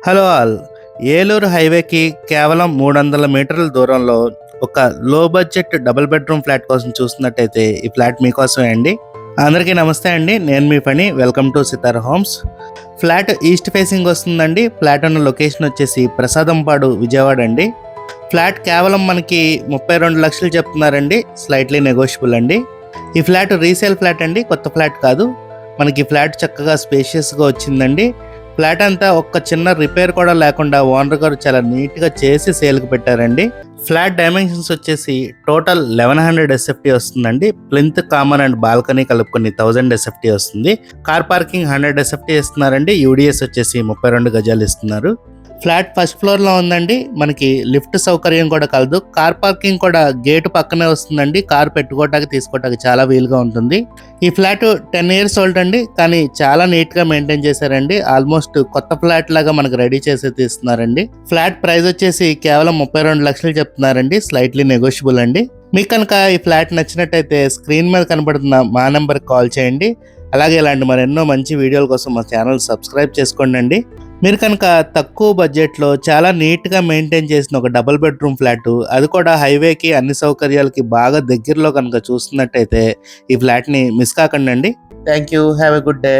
Hello all. Eluru హైవేకి కేవలం 300 మీటర్ల దూరంలో ఒక లో బడ్జెట్ డబుల్ బెడ్రూమ్ ఫ్లాట్ కోసం చూస్తున్నట్టయితే ఈ ఫ్లాట్ మీకోసమే అండి. అందరికీ నమస్తే అండి, నేను మీ పని. Welcome to Sitar homes. Flat east facing వస్తుందండి. ఫ్లాట్ ఉన్న లొకేషన్ వచ్చేసి ప్రసాదంపాడు, విజయవాడ అండి. ఫ్లాట్ కేవలం మనకి 32 లక్షలు చెప్తున్నారండి, స్లైట్లీ నెగోషియబుల్ అండి. ఈ ఫ్లాట్ రీసేల్ ఫ్లాట్ అండి, కొత్త ఫ్లాట్ కాదు. మనకి ఫ్లాట్ చక్కగా స్పేషియస్గా వచ్చిందండి. ఫ్లాట్ అంతా ఒక్క చిన్న రిపేర్ కూడా లేకుండా ఓనర్ గారు చాలా నీట్గా చేసి సేల్కి పెట్టారండి. ఫ్లాట్ డైమెన్షన్స్ వచ్చేసి టోటల్ 1100 SFT వస్తుందండి. ప్లింత్, కామన్ అండ్ బాల్కనీ కలుపుకొని 1000 SFT వస్తుంది. కార్ పార్కింగ్ 100 SFT ఇస్తున్నారండి. యూడిఎస్ వచ్చేసి 32 గజాలు ఇస్తున్నారు. ఫ్లాట్ ఫస్ట్ ఫ్లోర్లో ఉందండి. మనకి లిఫ్ట్ సౌకర్యం కూడా కలదు. కార్ పార్కింగ్ కూడా గేటు పక్కనే వస్తుందండి. కార్ పెట్టుకోవటానికి తీసుకోవటానికి చాలా వీలుగా ఉంటుంది. ఈ ఫ్లాట్ 10 ఇయర్స్ ఓల్డ్ అండి, కానీ చాలా నీట్గా మెయింటైన్ చేశారండి. ఆల్మోస్ట్ కొత్త ఫ్లాట్ లాగా మనకు రెడీ చేసి తీస్తున్నారండి. ఫ్లాట్ ప్రైస్ వచ్చేసి కేవలం 32 లక్షలు చెప్తున్నారండి, స్లైట్లీ నెగోషియబుల్ అండి. మీకు కనుక ఈ ఫ్లాట్ నచ్చినట్టయితే స్క్రీన్ మీద కనబడుతున్న మా నెంబర్కి కాల్ చేయండి. అలాగే ఇలాంటి మరెన్నో మంచి వీడియోల కోసం మా ఛానల్ సబ్స్క్రైబ్ చేసుకోండి. మీరు కనుక తక్కువ బడ్జెట్లో చాలా నీట్గా మెయింటైన్ చేసిన ఒక డబుల్ బెడ్రూమ్ ఫ్లాట్, అది కూడా హైవేకి అన్ని సౌకర్యాలకి బాగా దగ్గరలో కనుక చూస్తున్నట్టయితే ఈ ఫ్లాట్ని మిస్ కాకండి. Thank you. Have a good day.